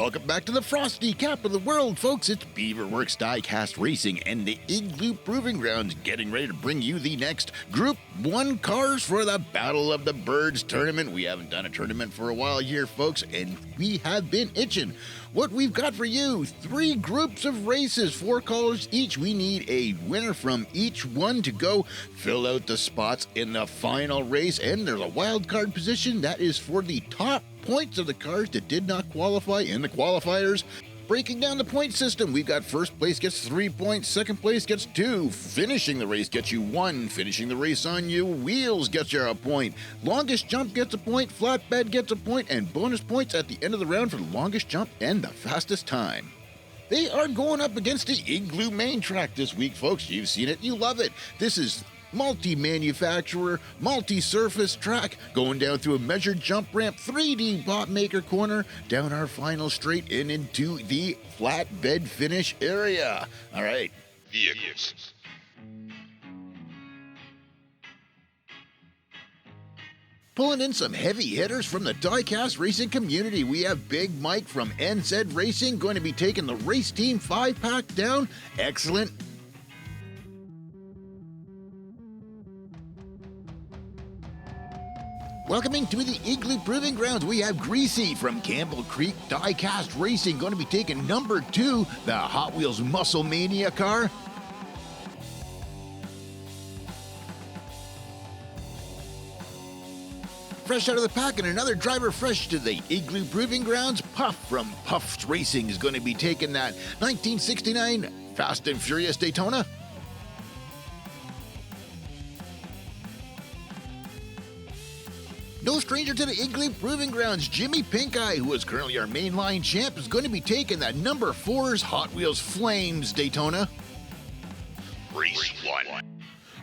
Welcome back to the frosty cap of the world, folks. It's Beaverworx Diecast Racing and the Igloo Proving Grounds getting ready to bring you the next Group 1 cars for the Battle of the Birds tournament. We haven't done a tournament for a while here, folks, and we have been itching. What we've got for you, 3 groups of races, 4 callers each. We need a winner from each one to go fill out the spots in the final race, and there's a wild card position that is for the top points of the cars that did not qualify in the qualifiers. Breaking down the point system, we've got first place gets 3 points, second place gets 2, finishing the race gets you 1, finishing the race on your wheels gets you a point, longest jump gets a point, flatbed gets a point, and bonus points at the end of the round for the longest jump and the fastest time. They are going up against the Igloo main track this week, folks. You've seen it, you love it. This is multi-manufacturer, multi-surface track, going down through a measured jump ramp, 3D bot maker corner, down our final straight and into the flatbed finish area. All right, vehicles. Pulling in some heavy hitters from the Diecast racing community, we have Big Mike from EnZed Racing going to be taking the race team 5-pack down. Excellent. Welcoming to the Igloo Proving Grounds, we have Greasy from Campbell Creek Diecast Racing going to be taking number 2, the Hot Wheels MUSCEL MAINIA car. Fresh out of the pack and another driver fresh to the Igloo Proving Grounds, Puff from Puff's Racing is going to be taking that 1969 Fast and Furious Daytona. No stranger to the Igloo Proving Grounds, Jimmy Pinkeye, who is currently our mainline champ, is going to be taking that number 4's Hot Wheels Flames Daytona. Race 1.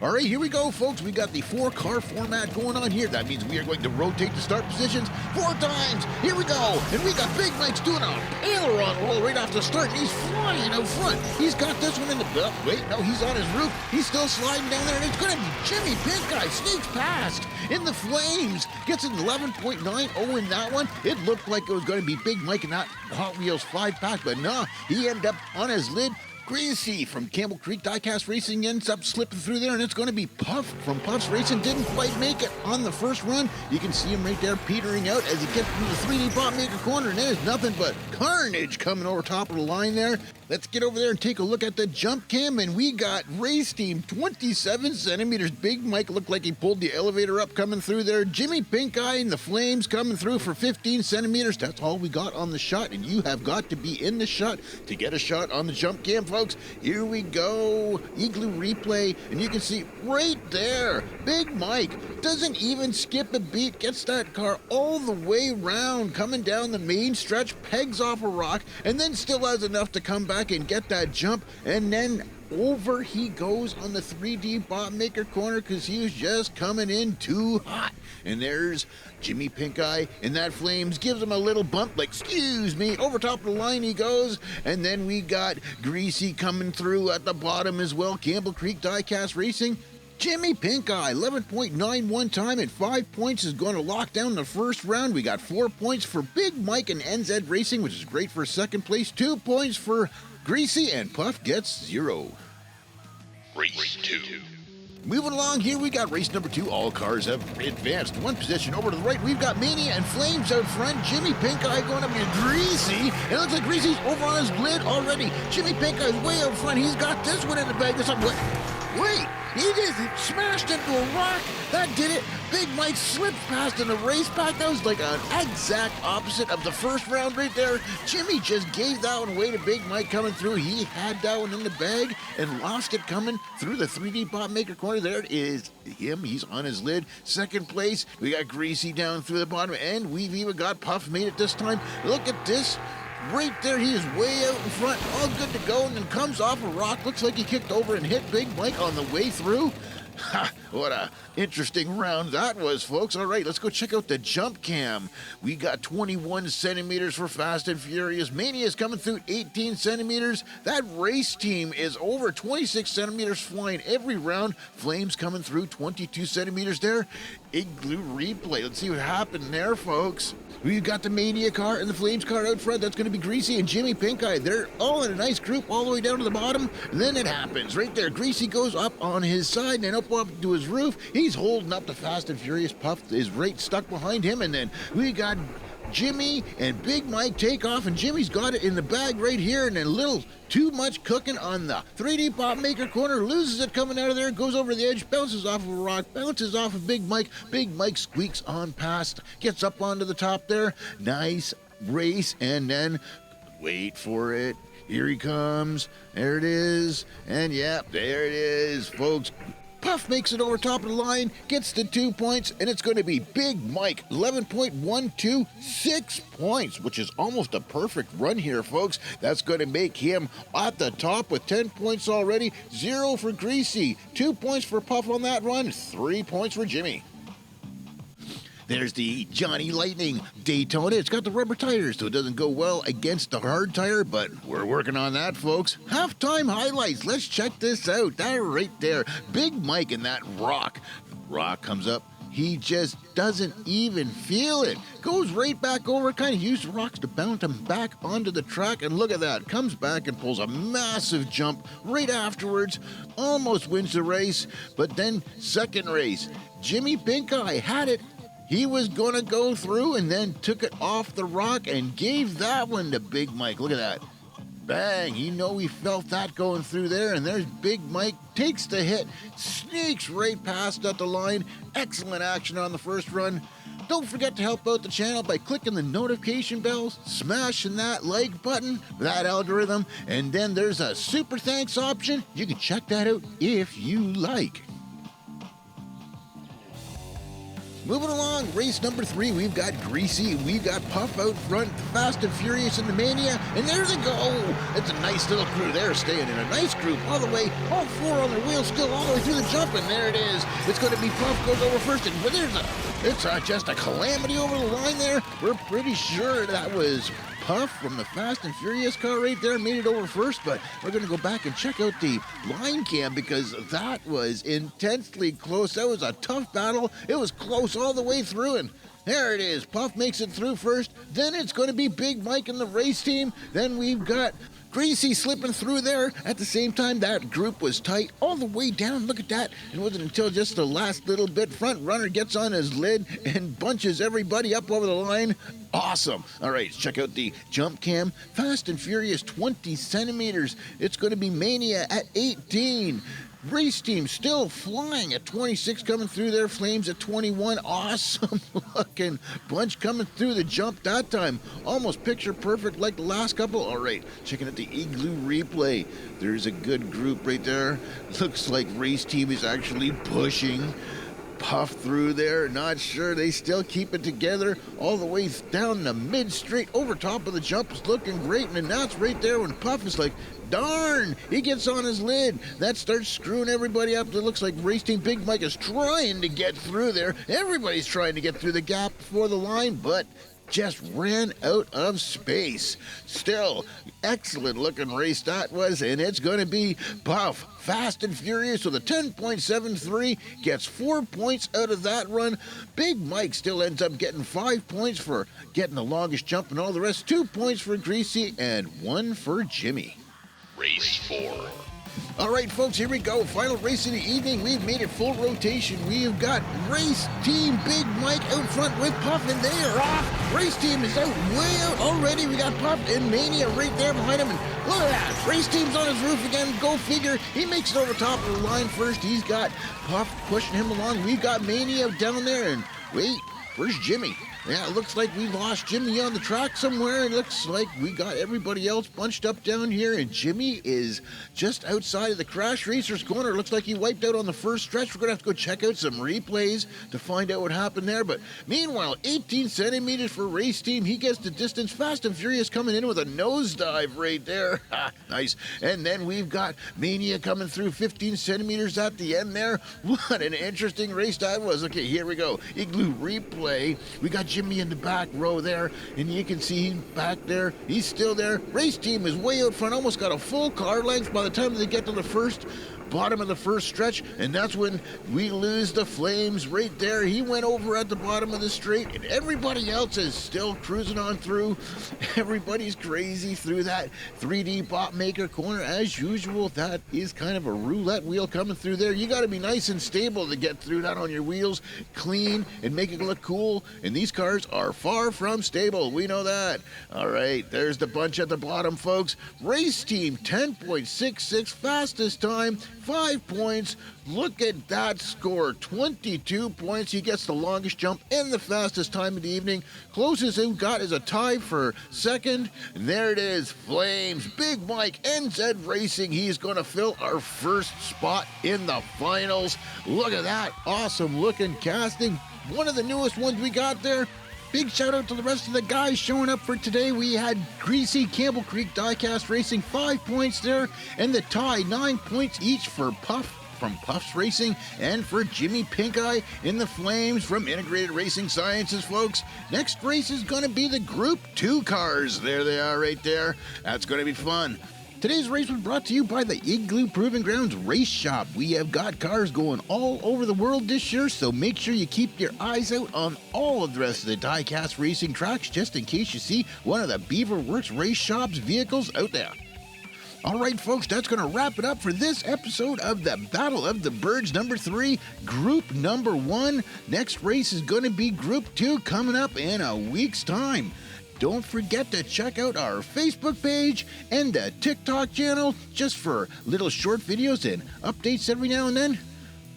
All right, here we go, folks. We got the 4-car format going on here. That means we are going to rotate the start positions 4 times. Here we go. And we got Big Mike's doing a aileron roll right off the start, and he's flying out front. He's got this one in the... Oh, wait, no, he's on his roof. He's still sliding down there, and it's going to be Jimmy Pinkeye. Sneaks past in the flames. Gets an 11.90 in that one. It looked like it was going to be Big Mike in that Hot Wheels 5-pack, but no, he ended up on his lid. Greasy from Campbell Creek Diecast Racing ends up slipping through there, and it's going to be Puff from Puff's Racing. Didn't quite make it on the first run. You can see him right there petering out as he gets through the 3D bot maker corner, and there's nothing but carnage coming over top of the line there. Let's get over there and take a look at the jump cam, and we got race team 27 centimeters. Big Mike looked like he pulled the elevator up coming through there. Jimmy Pinkeye and the Flames coming through for 15 centimeters. That's all we got on the shot, and you have got to be in the shot to get a shot on the jump cam, folks. Here we go. Igloo replay, and you can see right there, Big Mike doesn't even skip a beat, gets that car all the way around, coming down the main stretch, pegs off a rock, and then still has enough to come back and get that jump, and then over he goes on the 3D bot maker corner because he was just coming in too hot. And there's Jimmy Pinkeye, and that Flames gives him a little bump, like, excuse me, over top of the line he goes. And then we got Greasy coming through at the bottom as well, Campbell Creek Diecast Racing. Jimmy Pinkeye, 11.91 time and 5 points is going to lock down the first round. We got 4 points for Big Mike and EnZed Racing, which is great for second place. 2 points for Greasy, and Puff gets 0. Race 2. Moving along here, we got race number 2. All cars have advanced 1 position over to the right. We've got MANIA and Flames out front. Jimmy Pinkeye going up to Greasy. It looks like Greasy's over on his lid already. Jimmy Pinkeye's way out front. He's got this one in the bag. Wait, he just smashed into a rock. That did it. Big Mike slipped past in the race back. That was like an exact opposite of the first round right there. Jimmy just gave that one away to Big Mike coming through. He had that one in the bag and lost it coming through the 3D bot maker corner. There it is him. He's on his lid. Second place, we got Greasy down through the bottom, and we've even got Puff made it this time. Look at this. Right there, he is way out in front, all good to go, and then comes off a rock. Looks like he kicked over and hit Big Mike on the way through. Ha! What a interesting round that was, folks. All right, let's go check out the jump cam. We got 21 centimeters for Fast and Furious. MANIA is coming through 18 centimeters. That race team is over 26 centimeters flying every round. Flames coming through 22 centimeters there. Igloo replay. Let's see what happened there, folks. We've got the MAINIA car and the Flames car out front. That's going to be Greasy and Jimmy Pinkeye. They're all in a nice group all the way down to the bottom. And then it happens right there. Greasy goes up on his side and up to his roof. He's holding up the Fast and Furious. Puff is right stuck behind him. And then we got Jimmy and Big Mike take off, and Jimmy's got it in the bag right here, and a little too much cooking on the 3D Pop Maker corner, loses it coming out of there, goes over the edge, bounces off of a rock, bounces off of Big Mike. Big Mike squeaks on past, gets up onto the top there. Nice race, and then wait for it. Here he comes. There it is. And yeah, there it is, folks. Puff makes it over top of the line, gets the 2 points, and it's going to be Big Mike, 11.12, 6 points, which is almost a perfect run here, folks. That's going to make him at the top with 10 points already, 0 for Greasy, 2 points for Puff on that run, 3 points for Jimmy. There's the Johnny Lightning Daytona. It's got the rubber tires, so it doesn't go well against the hard tire, but we're working on that, folks. Halftime highlights. Let's check this out. That right there. Big Mike and that rock. The rock comes up. He just doesn't even feel it. Goes right back over, kind of used the rocks to bounce him back onto the track, and look at that. Comes back and pulls a massive jump right afterwards. Almost wins the race, but then second race. Jimmy Pinkeye had it. He was going to go through and then took it off the rock and gave that one to Big Mike. Look at that. Bang. You know he felt that going through there. And there's Big Mike. Takes the hit. Sneaks right past at the line. Excellent action on the first run. Don't forget to help out the channel by clicking the notification bells, smashing that like button, that algorithm. And then there's a super thanks option. You can check that out if you like. Moving along, race number 3, we've got Greasy, we've got Puff out front, Fast and Furious in the MANIA, and there they go! It's a nice little crew there, staying in a nice group all the way, all 4 on their wheels, still all the way through the jump, and there it is. It's going to be Puff goes over first, and it's just a calamity over the line there. We're pretty sure that was Puff from the Fast and Furious car right there made it over first, but we're going to go back and check out the line cam because that was intensely close. That was a tough battle. It was close all the way through, and there it is. Puff makes it through first. Then it's going to be Big Mike and the race team. Then we've got Greasy slipping through there. At the same time, that group was tight all the way down. Look at that. It wasn't until just the last little bit. Front runner gets on his lid and bunches everybody up over the line. Awesome. All right, let's check out the jump cam. Fast and Furious, 20 centimeters. It's going to be MANIA at 18. Race team still flying at 26, coming through there. Flames at 21. Awesome looking bunch coming through the jump that time. Almost picture perfect like the last couple. All right, checking out the Igloo replay. There's a good group right there. Looks like race team is actually pushing Puff through there. Not sure. They still keep it together all the way down the mid straight over top of the jump. It's looking great, and that's right there when Puff is like, darn, he gets on his lid. That starts screwing everybody up. It looks like race team Big Mike is trying to get through there. Everybody's trying to get through the gap before the line, but just ran out of space. Still, excellent looking race that was, and it's going to be Puff, Fast and Furious with a 10.73, gets 4 points out of that run. Big Mike still ends up getting 5 points for getting the longest jump, and all the rest 2 points for Greasy and 1 for Jimmy. Race 4. All right, folks, here we go. Final race of the evening. We've made it full rotation. We've got race team Big Mike out front with Puff, and they are off. Race team is out, way out already. We got Puff and MANIA right there behind him, and look at that. Race team's on his roof again. Go figure. He makes it over top of the line first. He's got Puff pushing him along. We've got MANIA down there, and wait, where's Jimmy? Yeah, it looks like we lost Jimmy on the track somewhere. It looks like we got everybody else bunched up down here, and Jimmy is just outside of the Crash Racers corner. It looks like he wiped out on the first stretch. We're going to have to go check out some replays to find out what happened there. But meanwhile, 18 centimeters for race team. He gets the distance. Fast and Furious coming in with a nosedive right there. Nice. And then we've got MANIA coming through 15 centimeters at the end there. What an interesting race that was. Okay, here we go. Igloo replay. We got Jimmy in the back row there, and you can see him back there. He's still there. Race team is way out front, almost got a full car length by the time they get to the bottom of the first stretch, and that's when we lose the Flames right there. He went over at the bottom of the straight, and everybody else is still cruising on through. Everybody's crazy through that 3D bot maker corner as usual. That is kind of a roulette wheel coming through there. You got to be nice and stable to get through that on your wheels, clean and make it look cool, and these cars are far from stable. We know that. All right, there's the bunch at the bottom, folks. Race team 10.66 fastest time, 5 points. Look at that score, 22 points. He gets the longest jump and the fastest time of the evening. Closest he got is a tie for second. And there it is, Flames. Big Mike, EnZed Racing. He's going to fill our first spot in the finals. Look at that, awesome looking casting. One of the newest ones we got there. Big shout out to the rest of the guys showing up for today. We had Greasy, Campbell Creek Diecast Racing, 5 points there, and the tie, 9 points each for Puff from Puffs Racing and for Jimmy Pinkeye in the Flames from Integrated Racing Sciences, folks. Next race is going to be the Group 2 cars. There they are right there. That's going to be fun. Today's race was brought to you by the Igloo Proving Grounds Race Shop. We have got cars going all over the world this year, so make sure you keep your eyes out on all of the rest of the Diecast racing tracks just in case you see one of the Beaverworx Race Shop's vehicles out there. All right, folks, that's going to wrap it up for this episode of the Battle of the Birds number 3, Group number 1. Next race is going to be Group 2 coming up in a week's time. Don't forget to check out our Facebook page and the TicToc channel just for little short videos and updates every now and then.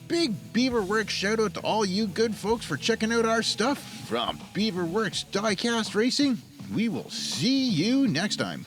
Big Beaverworx shout out to all you good folks for checking out our stuff. From Beaverworx Diecast Racing, we will see you next time.